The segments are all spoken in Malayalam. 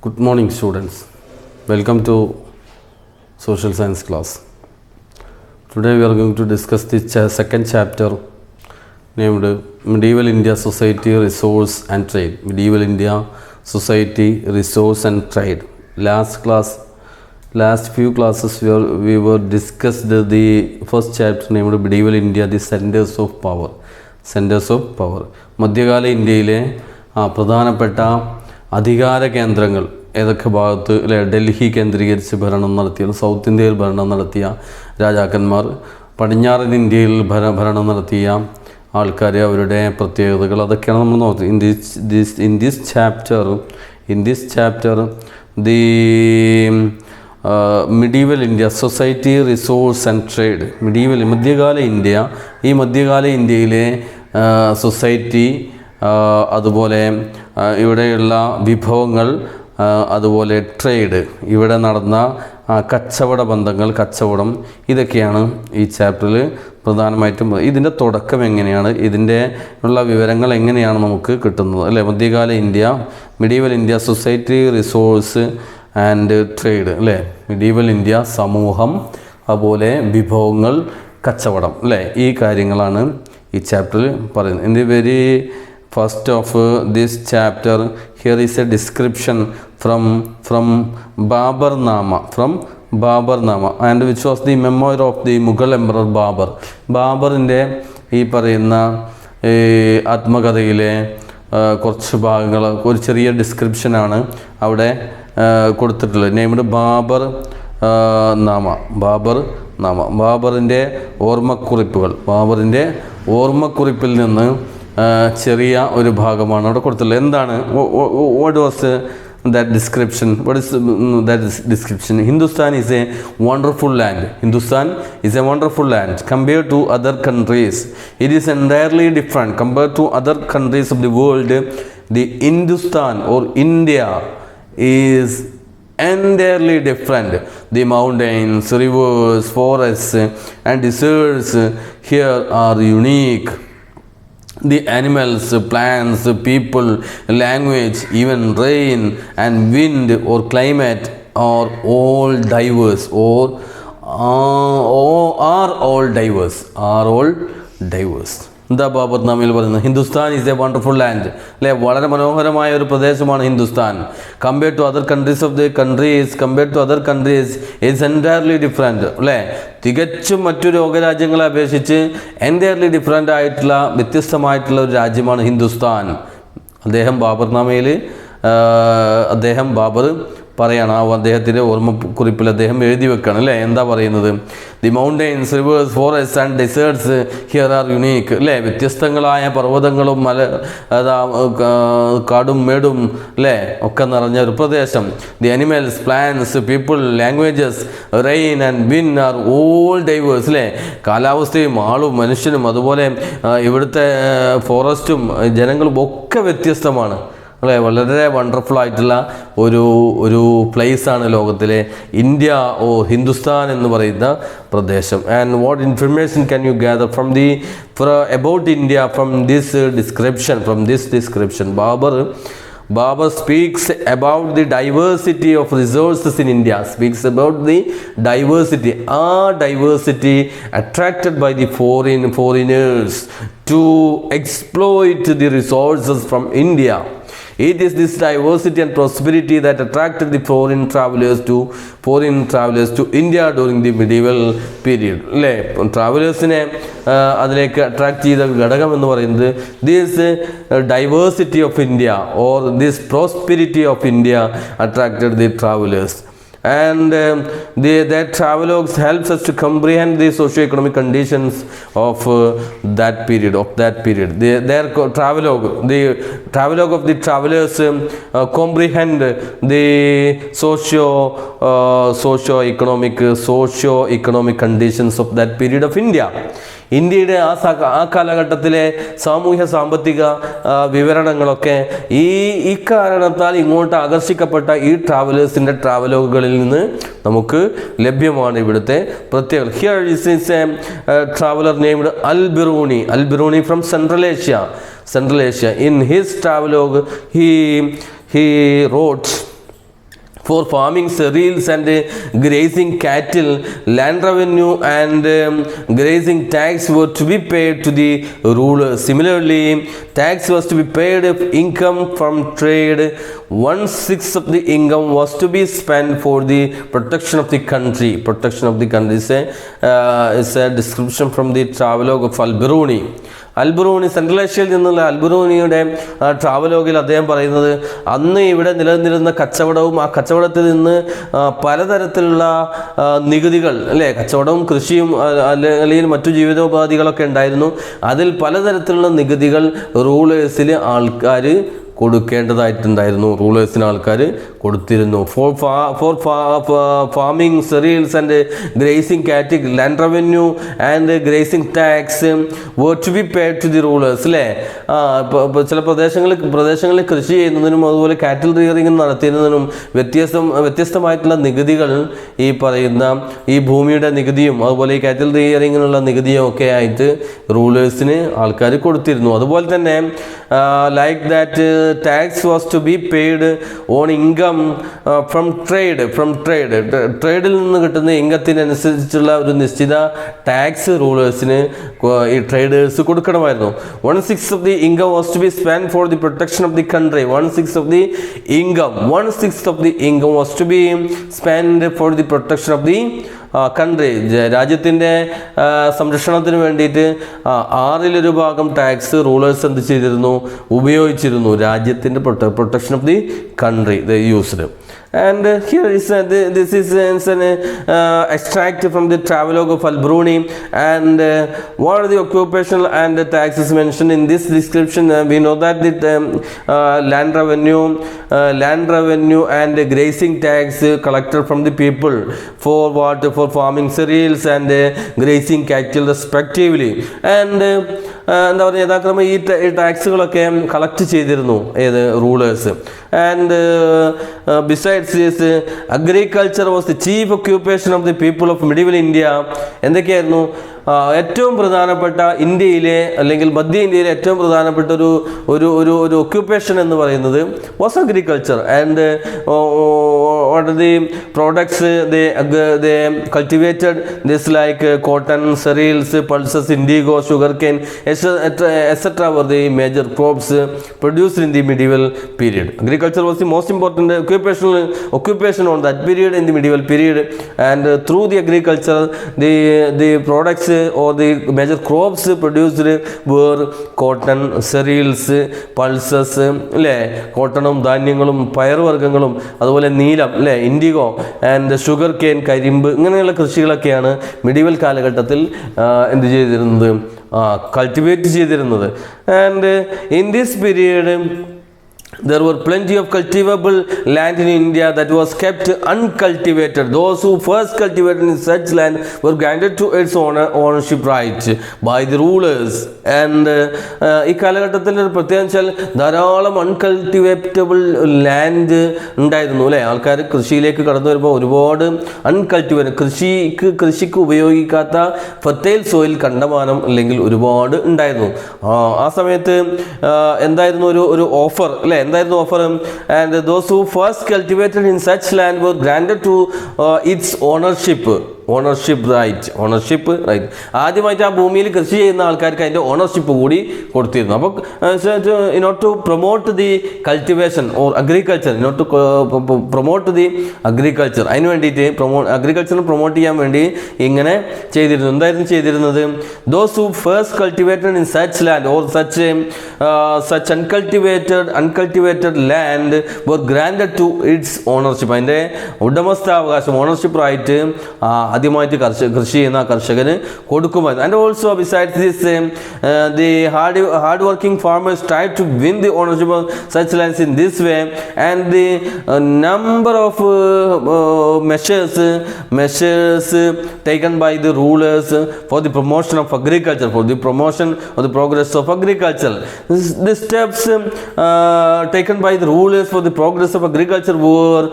Good morning, students. Welcome to social science class. Today we are going to discuss the second chapter named Medieval India Society, Resource and Trade. Medieval India Society, Resource and Trade. Last few classes we were discussed the first chapter named Medieval India, the Centers of Power. Centers of Power. മധ്യകാല ഇന്ത്യയിലെ പ്രധാനപ്പെട്ട അധികാര കേന്ദ്രങ്ങൾ ഏതൊക്കെ ഭാഗത്ത് അല്ലെ ഡൽഹി കേന്ദ്രീകരിച്ച് ഭരണം നടത്തിയ, സൗത്ത് ഇന്ത്യയിൽ ഭരണം നടത്തിയ രാജാക്കന്മാർ, പടിഞ്ഞാറൻ ഇന്ത്യയിൽ ഭരണം നടത്തിയ ആൾക്കാർ, അവരുടെ പ്രത്യേകതകൾ, അതൊക്കെയാണ് നമ്മൾ നോക്കുന്നത്. In this chapter the medieval India society, resource and trade. മധ്യകാല ഇന്ത്യ, ഈ മധ്യകാല ഇന്ത്യയിലെ സൊസൈറ്റി, അതുപോലെ ഇവിടെയുള്ള വിഭവങ്ങൾ, അതുപോലെ ട്രേഡ്, ഇവിടെ നടന്ന കച്ചവട ബന്ധങ്ങൾ, കച്ചവടം, ഇതൊക്കെയാണ് ഈ ചാപ്റ്ററിൽ പ്രധാനമായിട്ടും. ഇതിൻ്റെ തുടക്കം എങ്ങനെയാണ്, ഇതിൻ്റെ ഉള്ള വിവരങ്ങൾ എങ്ങനെയാണ് നമുക്ക് കിട്ടുന്നത് അല്ലേ? മധ്യകാല India, medieval India society, resource and trade അല്ലേ? മിഡീവൽ ഇന്ത്യ സമൂഹം, അതുപോലെ വിഭവങ്ങൾ, കച്ചവടം അല്ലേ? ഈ കാര്യങ്ങളാണ് ഈ ചാപ്റ്ററിൽ പറയുന്നത്. In the very first of this chapter, here is a description from Babar Nama, and which was the memoir of the Mughal Emperor Babar. ബാബറിൻ്റെ ഈ പറയുന്ന ആത്മകഥയിലെ കുറച്ച് ഭാഗങ്ങൾ, ഒരു ചെറിയ ഡിസ്ക്രിപ്ഷനാണ് അവിടെ കൊടുത്തിട്ടുള്ളത്. നെയ്മഡ് ബാബർ നാമ. ബാബറിൻ്റെ ഓർമ്മക്കുറിപ്പിൽ നിന്ന് ചെറിയ ഒരു ഭാഗമാണ് അവിടെ കൊടുത്തുള്ളത്. എന്താണ്, what was that description? What is that description? Hindustan is a wonderful land. Compared to other countries, it is entirely different. Compared to other countries of the world, the Hindustan or India is entirely different. The mountains, rivers, forests and deserts here are unique. The animals, plants, people, language, even rain and wind or climate are all diverse, are all diverse. എന്താ ബാബർ നാമയിൽ പറയുന്നത്? Hindustan is a wonderful land അല്ലേ? വളരെ മനോഹരമായ ഒരു പ്രദേശമാണ് Hindustan. Compared to other countries it's entirely different അല്ലേ? തികച്ചും മറ്റു ലോകരാജ്യങ്ങളെ അപേക്ഷിച്ച് എൻറ്റയർലി ഡിഫറെൻ്റ് ആയിട്ടുള്ള, വ്യത്യസ്തമായിട്ടുള്ള ഒരു രാജ്യമാണ് ഹിന്ദുസ്ഥാൻ. ബാബർ പറയണം, അദ്ദേഹത്തിൻ്റെ ഓർമ്മക്കുറിപ്പിൽ അദ്ദേഹം എഴുതി വെക്കണം അല്ലേ? എന്താ പറയുന്നത്? The mountains, reverse, forest and deserts here R unique അല്ലേ? വ്യത്യസ്തങ്ങളായ പർവ്വതങ്ങളും കാടും മേടും അല്ലേ ഒക്കെ നിറഞ്ഞ ഒരു പ്രദേശം. The animals, plants, people, languages, rain and wind are all diverse അല്ലേ? കാലാവസ്ഥയും ആളും മനുഷ്യനും അതുപോലെ ഇവിടുത്തെ ഫോറസ്റ്റും ജനങ്ങളും ഒക്കെ വ്യത്യസ്തമാണ് അല്ലേ? വളരെ വണ്ടർഫുൾ ആയിട്ടുള്ള ഒരു പ്ലേസാണ് ലോകത്തിലെ ഇന്ത്യ ഹിന്ദുസ്ഥാൻ എന്ന് പറയുന്ന പ്രദേശം. And what information can you gather about India from this description? Babar speaks about the diversity of resources in India. Diversity attracted by the foreigners to exploit the resources from India. It is this diversity and prosperity that attracted the foreign travelers to India during the medieval period. അല്ലേ? ട്രാവലേഴ്സിനെ അതിലേക്ക് അട്രാക്ട് ചെയ്ത ഘടകം എന്ന് പറയുന്നത് this diversity of India or this prosperity of India attracted the travellers. And their travelogues helps us to comprehend the socio-economic conditions of that period. Their travelogue of the travelers comprehend the socio-economic conditions of that period of India. ഇന്ത്യയുടെ ആ കാലഘട്ടത്തിലെ സാമൂഹ്യ സാമ്പത്തിക വിവരണങ്ങളൊക്കെ ഈ കാരണത്താൽ ഇങ്ങോട്ട് ആകർഷിക്കപ്പെട്ട ഈ ട്രാവലേഴ്സിൻ്റെ ട്രാവലോഗുകളിൽ നിന്ന് നമുക്ക് ലഭ്യമാണ് ഇവിടുത്തെ പ്രത്യേകത. Here is a traveller named Al Biruni from Central Asia. In his travelogue he wrote for farming cereals and grazing cattle, land revenue and grazing tax were to be paid to the rulers. Similarly, tax was to be paid if income from trade. 1/6 of the income was to be spent for the protection of the country. Protection of the country is a description from the travelogue of Al-Biruni. Al-Biruni, central ഏഷ്യയിൽ നിന്നുള്ള അൽബറൂണിയുടെ ട്രാവലോഗിൽ അദ്ദേഹം പറയുന്നത് അന്ന് ഇവിടെ നിലനിന്നിരുന്ന കച്ചവടവും ആ കച്ചവടത്തിൽ നിന്ന് പലതരത്തിലുള്ള നികുതികൾ അല്ലേ, കച്ചവടവും കൃഷിയും അല്ലെങ്കിൽ മറ്റു ജീവിതോപാധികളൊക്കെ ഉണ്ടായിരുന്നു. അതിൽ പലതരത്തിലുള്ള നികുതികൾ റൂളേഴ്സിൽ ആൾക്കാർ കൊടുക്കേണ്ടതായിട്ടുണ്ടായിരുന്നു, റൂളേഴ്സിന് ആൾക്കാർ കൊടുത്തിരുന്നു. For farming cereals and grazing category land revenue and grazing tax were to be paid to the rulers അല്ലേ. ചില പ്രദേശങ്ങളിൽ കൃഷി ചെയ്യുന്നതിനും അതുപോലെ കാറ്റിൽ റിയറിംഗ് നടത്തുന്നതിനും വ്യത്യസ്തമായിട്ടുള്ള നികുതികൾ ഈ പറയുന്ന ഈ ഭൂമിയുടെ നികുതിയും അതുപോലെ ഈ കാറ്റിൽ റിയറിങ്ങിനുള്ള നികുതിയും ഒക്കെ ആയിട്ട് റൂളേഴ്സിന് ആൾക്കാർ കൊടുത്തിരുന്നു. അതുപോലെ തന്നെ like that tax was to be paid on income from trade. ട്രേഡിൽ നിന്ന് കിട്ടുന്ന ഇൻകത്തിനനുസരിച്ചുള്ള ഒരു നിശ്ചിത ടാക്സ് റൂളേഴ്സിന് ഈ traders കൊടുക്കണമായിരുന്നു. 1/6 of the income was to be spent for the protection of the country. 1/6 of the income was to be spent for the protection of the country. രാജ്യത്തിൻ്റെ സംരക്ഷണത്തിന് വേണ്ടിയിട്ട് 1/6 ഭാഗം ടാക്സ് റൂളേഴ്സ് എന്ത് ചെയ്തിരുന്നു, ഉപയോഗിച്ചിരുന്നു. രാജ്യത്തിൻ്റെ protection of the country the used. And here is this is an extract from the travelogue of Al-Biruni. And what are the occupational and the taxes mentioned in this description? We know that the land revenue and the grazing tax collected from the people for what, for farming cereals and grazing cattle respectively. And എന്താ പറയുക, യഥാക്രമം ഈ ടാക്സുകളൊക്കെ കളക്ട് ചെയ്തിരുന്നു ഏത് rulers. And besides this agriculture was the chief occupation of the people of medieval India. എന്തൊക്കെയായിരുന്നു ഏറ്റവും പ്രധാനപ്പെട്ട ഇന്ത്യയിലെ അല്ലെങ്കിൽ മധ്യ ഇന്ത്യയിലെ ഏറ്റവും പ്രധാനപ്പെട്ട ഒരു ഒക്യുപ്പേഷൻ എന്ന് പറയുന്നത് was agriculture. And what are the products they cultivated? This like cotton, cereals, pulses, indigo, sugarcane, etc. were the major crops produced in the medieval period. Agriculture was the most important occupation on that period, in the medieval period. And through the agriculture, the products or the major crops produced were cotton, cereals, pulses അല്ലേ, കോട്ടണും ധാന്യങ്ങളും പയറുവർഗ്ഗങ്ങളും അതുപോലെ നീലം അല്ലേ, ഇൻഡിഗോ ആൻഡ് ഷുഗർ കെയിൻ, കരിമ്പ്, ഇങ്ങനെയുള്ള കൃഷികളൊക്കെയാണ് മിഡീവൽ കാലഘട്ടത്തിൽ എന്ത് ചെയ്തിരുന്നത്, കൾട്ടിവേറ്റ് ചെയ്തിരുന്നത്. And in this period there were plenty of cultivable land in India that was kept uncultivated. Those who first cultivated in such land were granted to its ownership right by the rulers. And ഈ കാലഘട്ടത്തിൽ ഒരു പ്രത്യേകം വെച്ചാൽ ധാരാളം അൺകൾട്ടിവേറ്റബിൾ ലാൻഡ് ഉണ്ടായിരുന്നു അല്ലേ. ആൾക്കാർ കൃഷിയിലേക്ക് കടന്നു വരുമ്പോൾ ഒരുപാട് അൺകൾട്ടിവേറ്റഡ് കൃഷിക്ക് ഉപയോഗിക്കാത്ത ഫെർട്ടൈൽ സോയിൽ കണ്ടമാനം അല്ലെങ്കിൽ ഒരുപാട് ഉണ്ടായിരുന്നു. ആ സമയത്ത് എന്തായിരുന്നു ഒരു ഓഫർ അല്ലേ, എന്തായിരുന്നു offer? And those who first cultivated in such land were granted to its ownership right. ആദ്യമായിട്ട് ആ ഭൂമിയിൽ കൃഷി ചെയ്യുന്ന ആൾക്കാർക്ക് അതിൻ്റെ ഓണർഷിപ്പ് കൂടി കൊടുത്തിരുന്നു. അപ്പോൾ in order to promote the cultivation or agriculture, in order to promote the agriculture, അതിന് വേണ്ടിയിട്ട് അഗ്രികൾച്ചറിനെ പ്രൊമോട്ട് ചെയ്യാൻ വേണ്ടി ഇങ്ങനെ ചെയ്തിരുന്നു. എന്തായിരുന്നു ചെയ്തിരുന്നത്? Those who first cultivated in such land or such uncultivated land were granted to its ownership, അതിൻ്റെ ഉടമസ്ഥാവകാശം ഓണർഷിപ്പ് റൈറ്റ് ആദ്യമായിട്ട് കൃഷി ചെയ്യുന്ന കർഷകന് കൊടുക്കുമായിരുന്നു. And also besides this the hard working farmers try to win the ownership of such lands in this way. And the number of measures taken by the rulers for the promotion of agriculture, for the promotion of the progress of agriculture. The steps taken by the rulers for the progress of agriculture were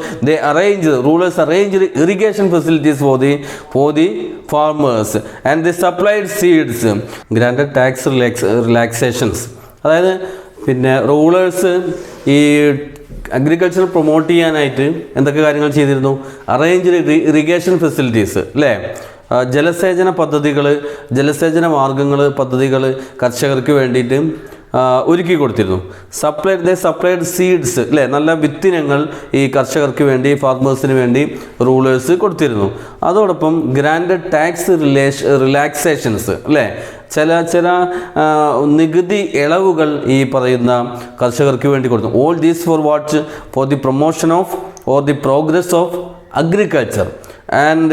rulers arranged irrigation facilities for the farmers, and they supplied seeds, granted tax relaxations. അതായത് പിന്നെ റൂളേഴ്സ് ഈ അഗ്രികൾച്ചർ പ്രൊമോട്ട് ചെയ്യാനായിട്ട് എന്തൊക്കെ കാര്യങ്ങൾ ചെയ്തിരുന്നു? അറേഞ്ച്ഡ് ഇറിഗേഷൻ ഫെസിലിറ്റീസ് അല്ലേ, ജലസേചന പദ്ധതികൾ, ജലസേചന മാർഗങ്ങൾ, പദ്ധതികൾ കർഷകർക്ക് വേണ്ടിയിട്ട് ഒരുക്കി കൊടുത്തിരുന്നു. സപ്ലൈഡ് സീഡ്സ് അല്ലേ, നല്ല വിത്തിനങ്ങൾ ഈ കർഷകർക്ക് വേണ്ടി, ഫാർമേഴ്സിന് വേണ്ടി റൂളേഴ്സ് കൊടുത്തിരുന്നു. അതോടൊപ്പം ഗ്രാൻഡഡ് ടാക്സ് റിലാക്സേഷൻസ് അല്ലേ, ചില നികുതി ഇളവുകൾ ഈ പറയുന്ന കർഷകർക്ക് വേണ്ടി കൊടുത്തു. All these for what? For the promotion of or the progress of agriculture. And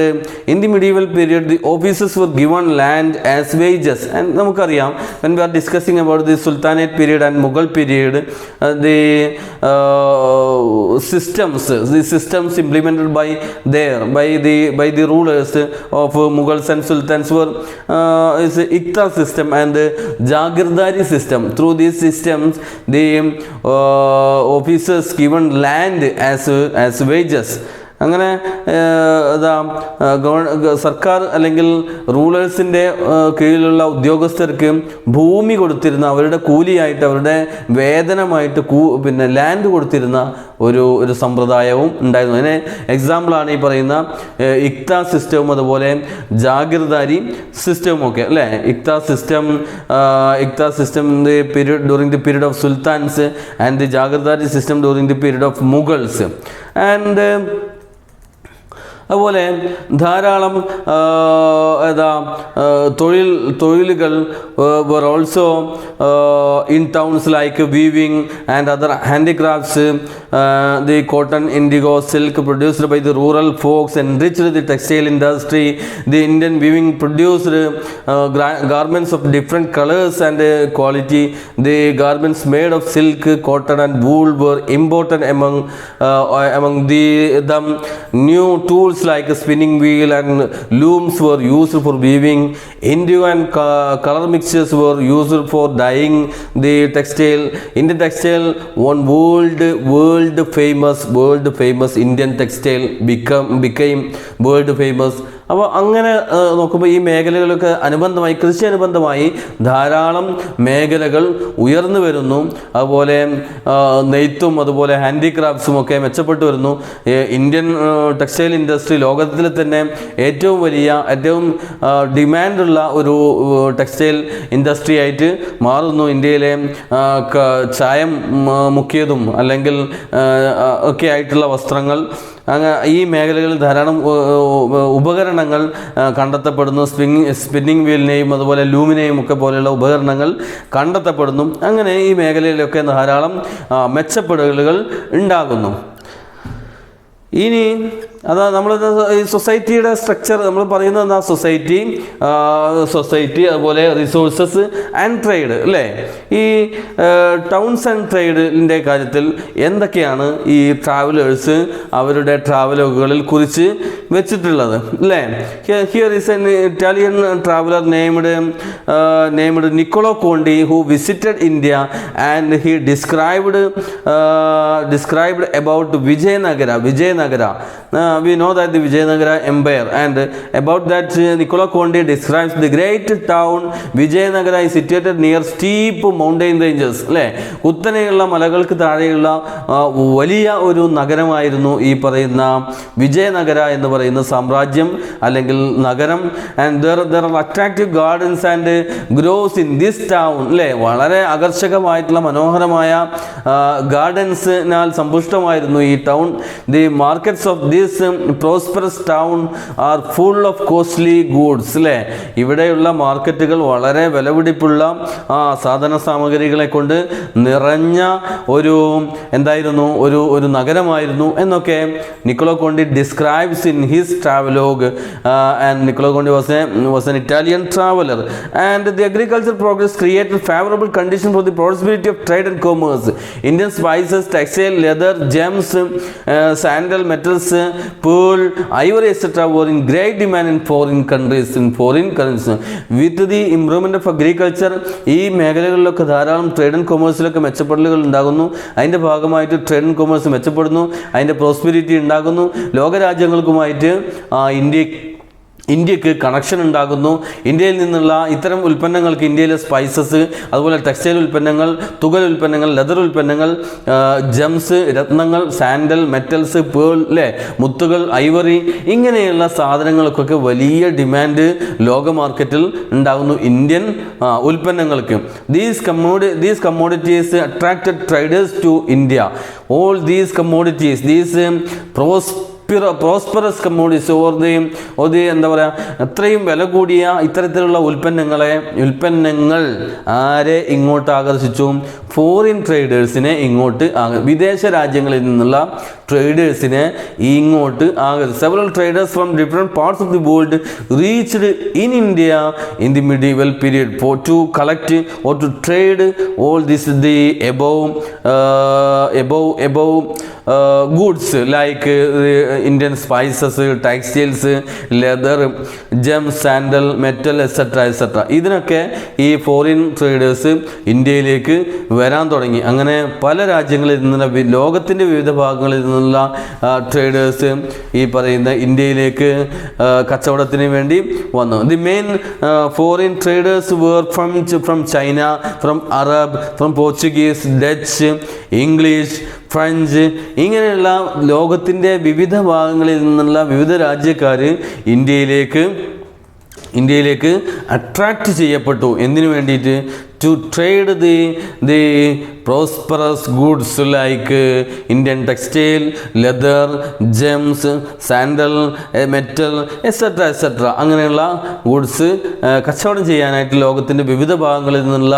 in the medieval period the officers were given land as wages. And നമുക്കറിയാം, when we are discussing about the Sultanate period and Mughal period, the systems implemented by the rulers of Mughals and Sultans were is Ikta system and Jagirdari system. Through these systems the officers given land as wages. അങ്ങനെ സർക്കാർ അല്ലെങ്കിൽ റൂളേഴ്സിൻ്റെ കീഴിലുള്ള ഉദ്യോഗസ്ഥർക്ക് ഭൂമി കൊടുത്തിരുന്ന, അവരുടെ കൂലിയായിട്ട്, അവരുടെ വേതനമായിട്ട് പിന്നെ ലാൻഡ് കൊടുത്തിരുന്ന ഒരു സമ്പ്രദായവും ഉണ്ടായിരുന്നു. അതിന് എക്സാമ്പിളാണ് ഈ പറയുന്ന ഇക്ത സിസ്റ്റവും അതുപോലെ ജാഗിർദാരി സിസ്റ്റവും ഒക്കെ അല്ലേ. Iqta system during the period of sultans and the jagirdari system during the period of Mughals. And അതുപോലെ ധാരാളം തൊഴിലുകൾ were also in towns like weaving and other handicrafts. The cotton, indigo, silk produced by the rural folks enriched the textile industry. The Indian weaving produced garments of different colors and quality. The garments made of silk, cotton and wool were imported among them. New tools like a spinning wheel and looms were used for weaving. Indigo and color mixtures were used for dyeing the textile. Indian textile won world famous. Indian textile became world famous. അപ്പോൾ അങ്ങനെ നോക്കുമ്പോൾ ഈ മേഖലകളൊക്കെ കൃഷി അനുബന്ധമായി ധാരാളം മേഖലകൾ ഉയർന്നു വരുന്നു. അതുപോലെ നെയ്ത്തും അതുപോലെ ഹാൻഡിക്രാഫ്റ്റ്സും ഒക്കെ മെച്ചപ്പെട്ടു വരുന്നു. ഇന്ത്യൻ ടെക്സ്റ്റൈൽ ഇൻഡസ്ട്രി ലോകത്തിൽ തന്നെ ഏറ്റവും ഡിമാൻഡുള്ള ഒരു ടെക്സ്റ്റൈൽ ഇൻഡസ്ട്രി ആയിട്ട് മാറുന്നു. ഇന്ത്യയിലെ ചായം മുക്കിയതും അല്ലെങ്കിൽ ഒക്കെ ആയിട്ടുള്ള വസ്ത്രങ്ങൾ, ഈ മേഖലകളിൽ ധാരാളം ഉപകരണങ്ങൾ കണ്ടെത്തപ്പെടുന്നു. സ്പിന്നിങ് വീലിനെയും അതുപോലെ ലൂമിനെയും ഒക്കെ പോലെയുള്ള ഉപകരണങ്ങൾ കണ്ടെത്തപ്പെടുന്നു. അങ്ങനെ ഈ മേഖലയിലൊക്കെ ധാരാളം മെച്ചപ്പെടലുകൾ ഉണ്ടാകുന്നു. ഇനി നമ്മൾ ഈ സൊസൈറ്റിയുടെ സ്ട്രക്ചർ നമ്മൾ പറയുന്നത് എന്താ? സൊസൈറ്റി അതുപോലെ റിസോഴ്സസ് ആൻഡ് ട്രേഡ് അല്ലേ. ഈ ടൗൺസ് ആൻഡ് ട്രേഡിൻ്റെ കാര്യത്തിൽ എന്തൊക്കെയാണ് ഈ ട്രാവലേഴ്സ് അവരുടെ ട്രാവലുകളിൽ കുറിച്ച് വെച്ചിട്ടുള്ളത് അല്ലേ? Here is N Italian traveller named Niccolo Conti who visited India and he described about Vijayanagara. We know that the Vijayanagara Empire, and about that Niccolo Conti describes the great town Vijayanagara is situated near steep mountain ranges അല്ലേ. കുത്തനെയുള്ള മലകൾക്ക് താഴെയുള്ള വലിയ ഒരു നഗരമായിരുന്നു ഈ പറയുന്ന വിജയനഗര എന്ന് പറയുന്ന സാമ്രാജ്യം അല്ലെങ്കിൽ നഗരം. And there are attractive gardens and groves in this town അല്ലേ. വളരെ ആകർഷകമായിട്ടുള്ള മനോഹരമായ ഗാർഡൻസിനാൽ സമ്പുഷ്ടമായിരുന്നു ഈ town. The markets of this prosperous town are full of costly goods അല്ലേ. ഇവിടെയുള്ള മാർക്കറ്റുകൾ വളരെ വിലപിടിപ്പുള്ള സാധന സാമഗ്രികളെ കൊണ്ട് നിറഞ്ഞ ഒരു നഗരമായിരുന്നു എന്നൊക്കെ Niccolo Conti describes in his travelogue. And Niccolo Conti was an Italian traveler. And the agricultural progress created favorable conditions for the prosperity of trade and commerce. Indian spices, textile, leather, gems, sandal, metals, pearl, ivory, etc. were in great demand in foreign countries. With the improvement of agriculture, ഈ മേഖലകളിലൊക്കെ ധാരാളം ട്രേഡ് ആൻഡ് കൊമേഴ്സിലൊക്കെ മെച്ചപ്പെടലുകൾ ഉണ്ടാകുന്നു. അതിൻ്റെ ഭാഗമായിട്ട് ട്രേഡ് ആൻഡ് കൊമേഴ്സ് മെച്ചപ്പെടുന്നു, അതിൻ്റെ പ്രോസ്പെരിറ്റി ഉണ്ടാകുന്നു. ലോകരാജ്യങ്ങൾക്കുമായിട്ട് ഇന്ത്യക്ക് കണക്ഷൻ ഉണ്ടാകുന്നു. ഇന്ത്യയിൽ നിന്നുള്ള ഇത്തരം ഉൽപ്പന്നങ്ങൾക്ക് ഇന്ത്യയിലെ സ്പൈസസ്, അതുപോലെ ടെക്സ്റ്റൈൽ ഉൽപ്പന്നങ്ങൾ, തുകൽ ഉൽപ്പന്നങ്ങൾ, ലെതർ ഉൽപ്പന്നങ്ങൾ, ജംസ്, രത്നങ്ങൾ, സാൻഡൽ, മെറ്റൽസ്, പേൾ, മുത്തുകൾ, ഐവറി, ഇങ്ങനെയുള്ള സാധനങ്ങൾക്കൊക്കെ വലിയ ഡിമാൻഡ് ലോക മാർക്കറ്റിൽ ഉണ്ടാകുന്നു ഇന്ത്യൻ ഉൽപ്പന്നങ്ങൾക്ക്. These commodities attracted traders to India. All these commodities, these prosperous commodities or the എന്താ പറയുക, അത്രയും വില കൂടിയ ഇത്തരത്തിലുള്ള ഉൽപ്പന്നങ്ങൾ ആരെ ഇങ്ങോട്ട് ആകർഷിച്ചു? ഫോറിൻ ട്രേഡേഴ്സിനെ ഇങ്ങോട്ട് വിദേശ രാജ്യങ്ങളിൽ നിന്നുള്ള ട്രേഡേഴ്സിനെ ഇങ്ങോട്ട് ആകർഷിച്ചു. Several traders from different parts of the world reached in India in the medieval period for to collect or to trade all this the above goods like Indian spices, textiles, leather, gems, sandal, metal, etc. ഇതിനൊക്കെ ഈ ഫോറിൻ ട്രേഡേഴ്സ് ഇന്ത്യയിലേക്ക് വരാൻ തുടങ്ങി. അങ്ങനെ പല രാജ്യങ്ങളിൽ നിന്നുള്ള ലോകത്തിൻ്റെ വിവിധ ഭാഗങ്ങളിൽ നിന്നുള്ള ട്രേഡേഴ്സ് ഈ പറയുന്ന ഇന്ത്യയിലേക്ക് കച്ചവടത്തിന് വേണ്ടി വന്നു. The main foreign traders were from China, from Arab, from Portuguese, Dutch, English, French, ഇങ്ങനെയുള്ള ലോകത്തിൻ്റെ വിവിധ ഭാഗങ്ങളിൽ നിന്നുള്ള വിവിധ രാജ്യക്കാർ ഇന്ത്യയിലേക്ക് അട്രാക്റ്റ് ചെയ്യപ്പെട്ടു. എന്തിനു വേണ്ടിയിട്ട്? to trade the prosperous goods like Indian textile, leather, gems, sandal, metal, etc. അങ്ങനെയുള്ള ഗുഡ്സ് കച്ചവടം ചെയ്യാനായിട്ട് ലോകത്തിൻ്റെ വിവിധ ഭാഗങ്ങളിൽ നിന്നുള്ള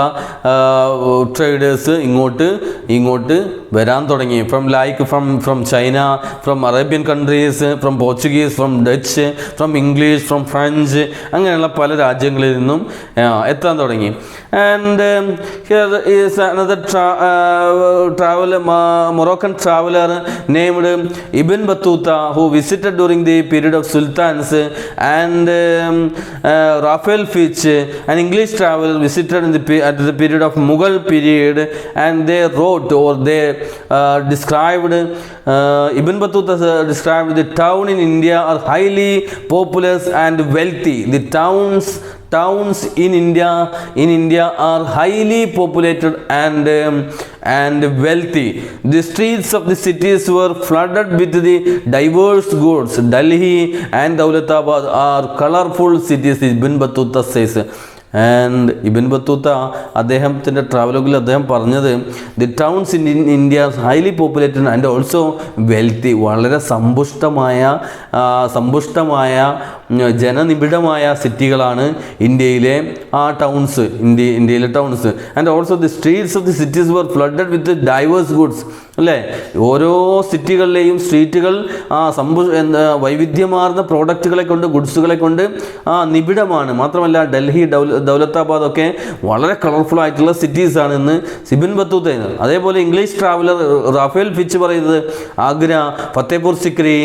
ട്രേഡേഴ്സ് ഇങ്ങോട്ട് വരാൻ തുടങ്ങി. From China, from Arabian countries, from Portuguese, from Dutch, from English, from French, അങ്ങനെയുള്ള പല രാജ്യങ്ങളിൽ നിന്നും എത്താൻ തുടങ്ങി. And here is another Moroccan traveler named Ibn Battuta, who visited during the period of Sultans, and Raphael Fitch, an English traveler, visited at the period of Mughal period, and they wrote or they described Ibn Battuta described the town in India are highly populous and wealthy. The towns in India are highly populated and wealthy. The streets of the cities were flooded with the diverse goods. Delhi and Daulatabad are colorful cities, Ibn Battuta says. And Ibn Battuta അദ്ദേഹത്തിൻ്റെ ട്രാവലോഗിൽ അദ്ദേഹം പറഞ്ഞത് the towns in India highly populated and also wealthy, വളരെ സമ്പുഷ്ടമായ ജനനിബിഡമായ സിറ്റികളാണ് ഇന്ത്യയിലെ towns. And also the streets of the cities were flooded with diverse goods. അല്ലേ, ഓരോ സിറ്റികളിലെയും സ്ട്രീറ്റുകൾ വൈവിധ്യമാർന്ന പ്രോഡക്റ്റുകളെ കൊണ്ട്, ഗുഡ്സുകളെ കൊണ്ട് നിബിഡമാണ്. മാത്രമല്ല ഡൽഹി, ദൗലത്താബാദ് ഒക്കെ വളരെ കളർഫുൾ ആയിട്ടുള്ള സിറ്റീസാണ് എന്ന് ഇബ്ൻ ബത്തൂത്ത. അതേപോലെ ഇംഗ്ലീഷ് ട്രാവലർ റാഫേൽ ഫിച്ച് പറയുന്നത് Agra, Fatehpur Sikri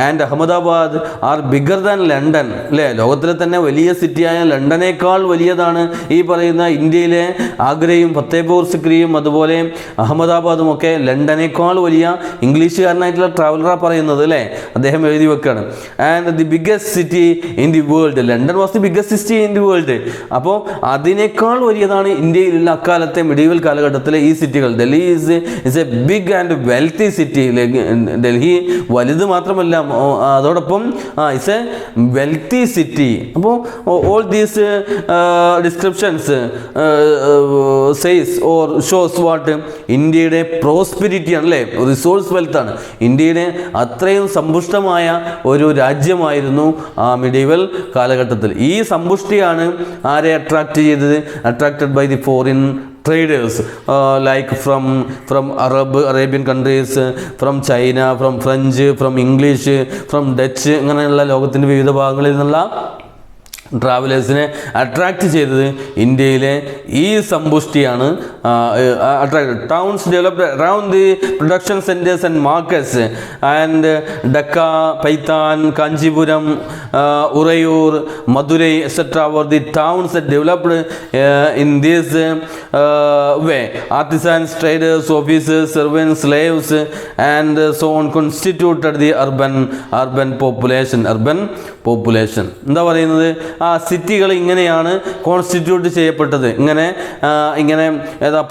and Ahmedabad are bigger than London. അല്ലേ, ലോകത്തിലെ തന്നെ വലിയ സിറ്റിയായ ലണ്ടനേക്കാൾ വലിയതാണ് ഈ പറയുന്ന ഇന്ത്യയിലെ ആഗ്രയും ഫത്തേപൂർ സിക്രിയും അതുപോലെ അഹമ്മദാബാദും ഒക്കെ ലണ്ടനേക്കാൾ വലിയ. ഇംഗ്ലീഷുകാരനായിട്ടുള്ള ട്രാവലറാണ് പറയുന്നത്. അല്ലേ, അദ്ദേഹം എഴുതി വെക്കുകയാണ്. And the biggest city in the world, London was the biggest city in the world. അപ്പോൾ അതിനേക്കാൾ വലിയതാണ് ഇന്ത്യയിലുള്ള അക്കാലത്തെ മിഡീവൽ കാലഘട്ടത്തിലെ ഈ സിറ്റികൾ. Delhi is a big and wealthy city. Delhi വലുത് മാത്രമല്ല, അതോടൊപ്പം ഇറ്റ്സ് എ വെൽത്തി സിറ്റി. അപ്പോൾ all these descriptions says or shows what, ഇന്ത്യയുടെ പ്രോസ്പെരിറ്റി ആണ്, അല്ലേ, റിസോഴ്സ് വെൽത്താണ്. ഇന്ത്യയുടെ അത്രയും സമ്പുഷ്ടമായ ഒരു രാജ്യമായിരുന്നു ആ മിഡീവൽ കാലഘട്ടത്തിൽ. ഈ സമ്പുഷ്ടിയാണ് ആരെ അട്രാക്റ്റ് ചെയ്തത്? Attracted by the foreign traders like from Arabian countries, from China, from French, from English, from Dutch, അങ്ങനെയുള്ള ലോകത്തിൻ്റെ വിവിധ ഭാഗങ്ങളിൽ നിന്നുള്ള ട്രാവലേഴ്സിനെ അട്രാക്റ്റ് ചെയ്തത് ഇന്ത്യയിലെ ഈ സമ്പുഷ്ടിയാണ്. Towns developed around the production centres and markets and Dhaka, Paithan, Kanchipuram, Urayur, Madurai, etc. were the towns that developed in this way. Artisans, traders, officers, servants, slaves, and so on constituted the urban population. എന്താ പറയുന്നത്, ആ സിറ്റികൾ ഇങ്ങനെയാണ് കോൺസ്റ്റിറ്റ്യൂട്ട് ചെയ്യപ്പെട്ടത്. ഇങ്ങനെ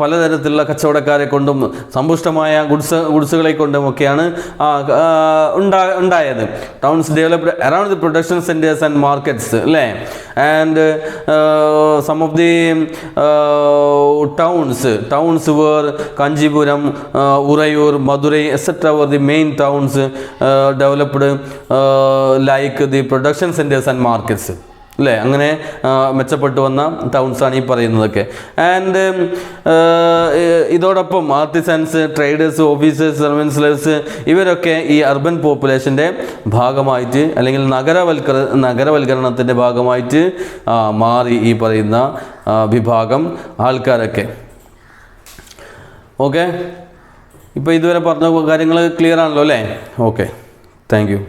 പലതരത്തിലുള്ള കച്ചവടക്കാരെ കൊണ്ടും സമ്പുഷ്ടമായ ഗുഡ്സുകളെ കൊണ്ടും ഒക്കെയാണ് ഉണ്ടായത്. Towns developed around the production centres and markets, അല്ലേ? And some of the towns were Kanjipuram, Urayur, Madurai, etc. were the main towns developed like the production centers and markets. അല്ലേ? അങ്ങനെ മെച്ചപ്പെട്ടു വന്ന ടൗൺസാണ് ഈ പറയുന്നതൊക്കെ. ആൻഡ് ഇതോടൊപ്പം artisans, traders, officers, servants, slaves ഇവരൊക്കെ ഈ അർബൻ പോപ്പുലേഷൻ്റെ ഭാഗമായിട്ട് അല്ലെങ്കിൽ നഗരവൽക്കരണത്തിൻ്റെ ഭാഗമായിട്ട് മാറി ഈ പറയുന്ന വിഭാഗം ആൾക്കാരൊക്കെ. ഓക്കെ, ഇപ്പോൾ ഇതുവരെ പറഞ്ഞ കാര്യങ്ങൾ ക്ലിയർ ആണല്ലോ, അല്ലേ? Okay, thank you.